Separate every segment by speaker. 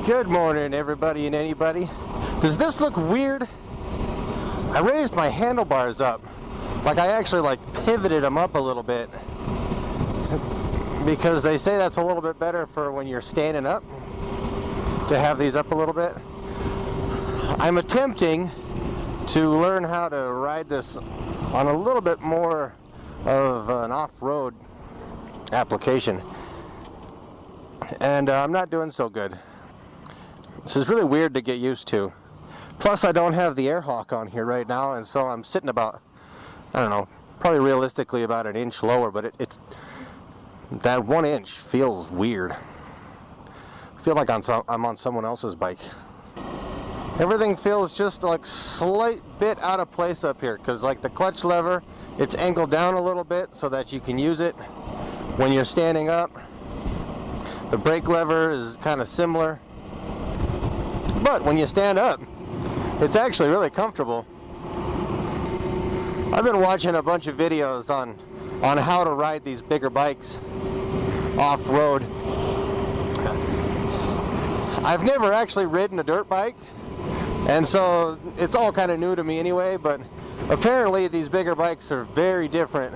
Speaker 1: Good morning, everybody and anybody. Does this look weird? I raised my handlebars up. Like I actually pivoted them up a little bit. Because they say that's a little bit better for when you're standing up. To have these up a little bit. I'm attempting to learn how to ride this on a little bit more of an off-road application. And I'm not doing so good. This is really weird to get used to. Plus I don't have the air hawk on here right now, and so I'm sitting about, I don't know, probably realistically about an inch lower, but it's that 1 inch feels weird. I feel like I'm on someone else's bike. Everything feels just like slight bit out of place up here, because like the clutch lever, it's angled down a little bit so that you can use it when you're standing up. The brake lever is kind of similar. But when you stand up, it's actually really comfortable. I've been watching a bunch of videos on how to ride these bigger bikes off-road. I've never actually ridden a dirt bike, and so it's all kind of new to me anyway, but apparently these bigger bikes are very different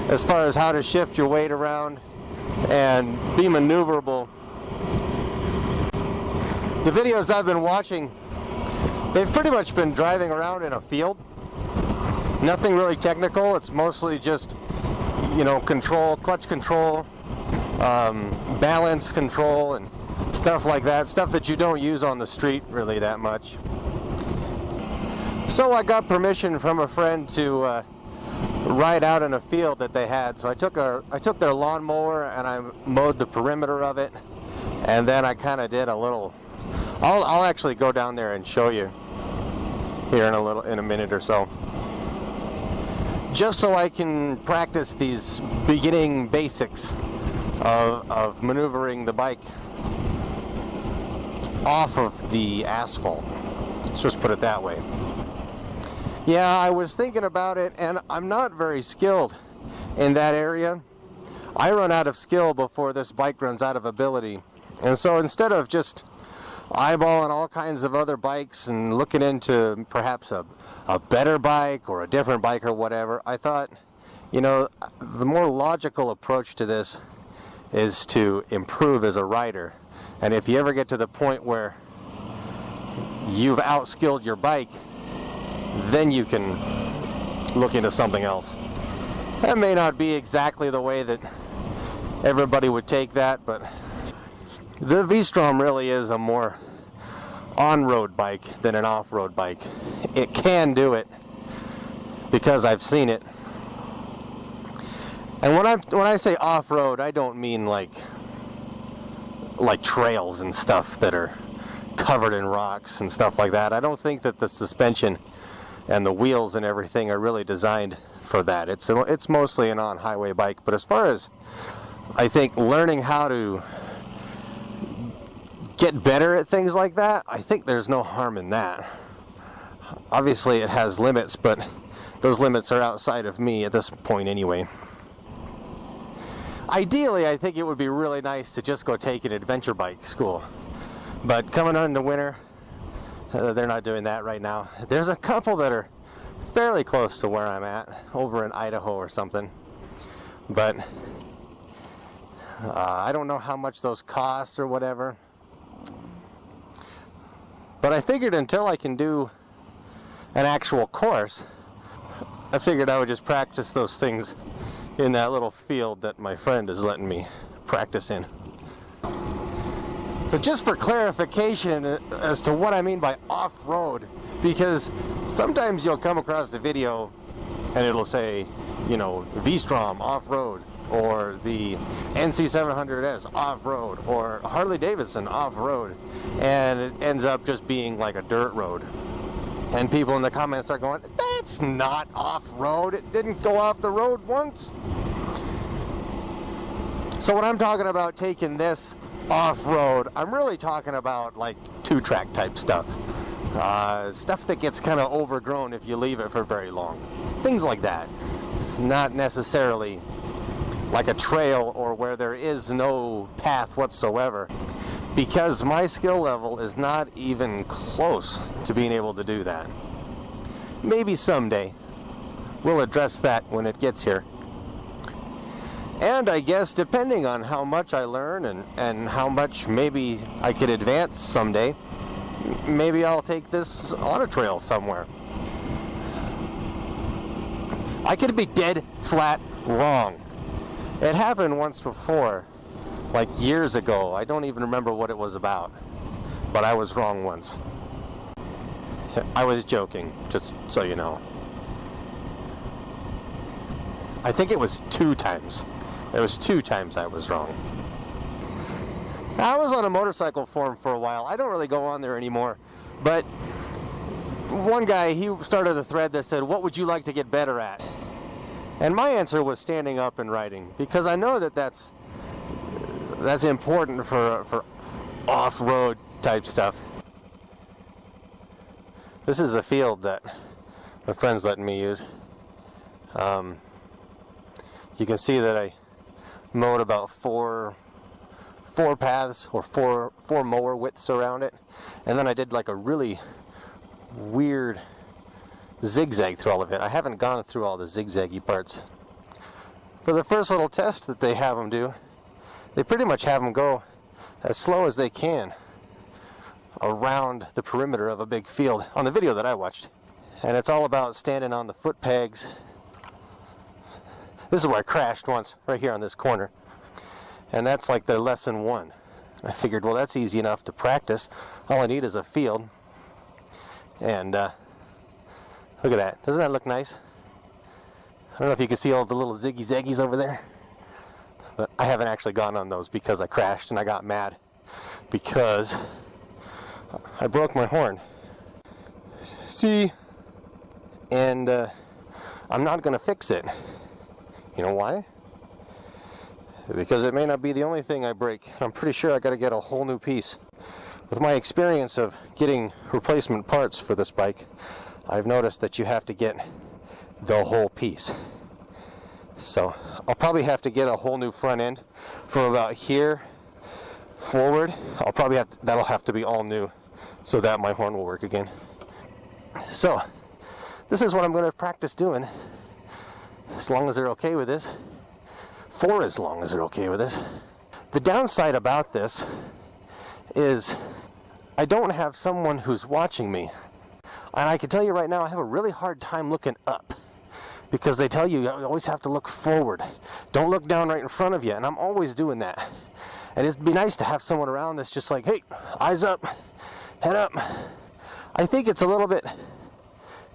Speaker 1: as far as how to shift your weight around and be maneuverable. The videos I've been watching, they've pretty much been driving around in a field. Nothing really technical. It's mostly just, control, clutch control, balance control, and stuff like that. Stuff that you don't use on the street really that much. So I got permission from a friend to ride out in a field that they had. So I took their lawnmower and I mowed the perimeter of it, and then I kind of did a little. I'll actually go down there and show you here in a minute or so, just so I can practice these beginning basics of maneuvering the bike off of the asphalt. Let's just put it that way. Yeah, I was thinking about it, and I'm not very skilled in that area. I run out of skill before this bike runs out of ability, and so instead of just eyeballing all kinds of other bikes and looking into perhaps a better bike or a different bike or whatever, I thought, the more logical approach to this is to improve as a rider. And if you ever get to the point where you've outskilled your bike, then you can look into something else. That may not be exactly the way that everybody would take that, but the V-Strom really is a more on-road bike than an off-road bike. It can do it because I've seen it. And when I say off-road, I don't mean like trails and stuff that are covered in rocks and stuff like that. I don't think that the suspension and the wheels and everything are really designed for that. It's mostly an on-highway bike. But as far as I think learning how to get better at things like that, I think there's no harm in that. Obviously it has limits, but those limits are outside of me at this point anyway. Ideally, I think it would be really nice to just go take an adventure bike school. But coming on the winter, they're not doing that right now. There's a couple that are fairly close to where I'm at, over in Idaho or something. But I don't know how much those cost or whatever. But I figured until I can do an actual course, I figured I would just practice those things in that little field that my friend is letting me practice in. So just for clarification as to what I mean by off-road, because sometimes you'll come across a video and it'll say, V-Strom off-road, or the NC700S off-road, or Harley Davidson off-road, and it ends up just being like a dirt road. And people in the comments are going, that's not off-road, it didn't go off the road once. So when I'm talking about taking this off-road, I'm really talking about like two-track type stuff. Stuff that gets kind of overgrown if you leave it for very long. Things like that. Not necessarily like a trail or where there is no path whatsoever. because my skill level is not even close to being able to do that. Maybe someday. We'll address that when it gets here. And I guess depending on how much I learn and how much maybe I could advance someday, maybe I'll take this on a trail somewhere. I could be dead flat wrong. It happened once before, like years ago. I don't even remember what it was about, but I was wrong once. I was joking, just so you know. I think it was 2 times. It was 2 times I was wrong. I was on a motorcycle forum for a while. I don't really go on there anymore, but one guy, he started a thread that said, what would you like to get better at? And my answer was standing up and riding, because I know that that's important for off-road type stuff. This is the field that my friend's letting me use. You can see that I mowed about four paths or four mower widths around it, and then I did like a really weird zigzag through all of it. I haven't gone through all the zigzaggy parts. For the first little test that they have them do, they pretty much have them go as slow as they can around the perimeter of a big field on the video that I watched. And it's all about standing on the foot pegs. This is where I crashed once, right here on this corner. And that's like their lesson 1. I figured, well, that's easy enough to practice. All I need is a field. And look at that. Doesn't that look nice? I don't know if you can see all the little ziggy-zaggies over there. But I haven't actually gone on those because I crashed and I got mad. Because I broke my horn. See? And I'm not going to fix it. You know why? Because it may not be the only thing I break. I'm pretty sure I got to get a whole new piece. With my experience of getting replacement parts for this bike, I've noticed that you have to get the whole piece. So I'll probably have to get a whole new front end from about here forward. That'll have to be all new so that my horn will work again. So this is what I'm going to practice doing, as long as they're okay with this. For as long as they're okay with this. The downside about this is I don't have someone who's watching me. And I can tell you right now, I have a really hard time looking up, because they tell you always have to look forward. Don't look down right in front of you, and I'm always doing that. And it'd be nice to have someone around that's just like, hey, eyes up, head up. I think it's a little bit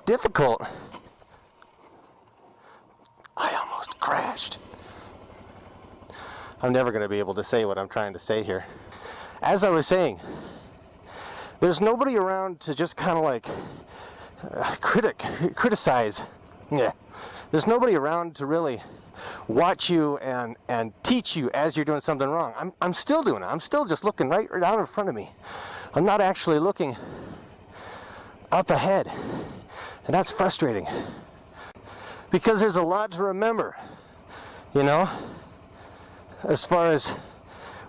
Speaker 1: difficult. I almost crashed. I'm never going to be able to say what I'm trying to say here. As I was saying, there's nobody around to just kind of like criticize. Yeah. There's nobody around to really watch you and teach you as you're doing something wrong. I'm still doing it. I'm still just looking right down in front of me. I'm not actually looking up ahead. And that's frustrating. Because there's a lot to remember, you know, as far as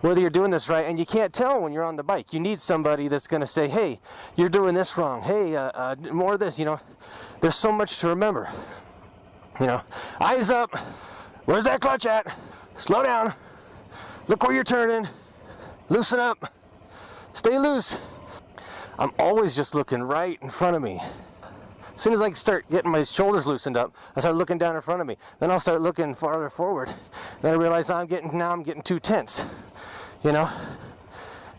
Speaker 1: whether you're doing this right. And you can't tell when you're on the bike. You need somebody that's going to say, hey, you're doing this wrong. Hey, more of this, you know. There's so much to remember. You know, eyes up. Where's that clutch at? Slow down. Look where you're turning. Loosen up. Stay loose. I'm always just looking right in front of me. As soon as I start getting my shoulders loosened up, I start looking down in front of me. Then I'll start looking farther forward. Then I realize I'm getting too tense. You know,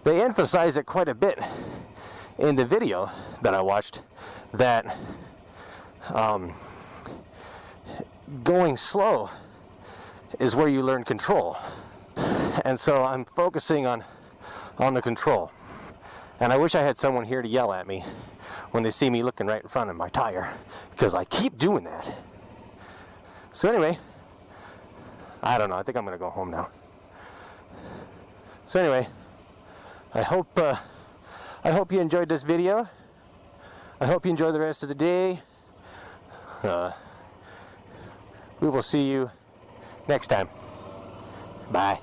Speaker 1: they emphasize it quite a bit in the video that I watched, that going slow is where you learn control. And so I'm focusing on the control. And I wish I had someone here to yell at me when they see me looking right in front of my tire, because I keep doing that. So anyway, I don't know. I think I'm going to go home now. So anyway, I hope you enjoyed this video. I hope you enjoy the rest of the day. We will see you next time. Bye.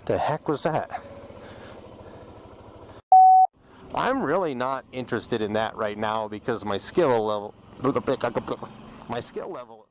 Speaker 1: What the heck was that? I'm really not interested in that right now because my skill level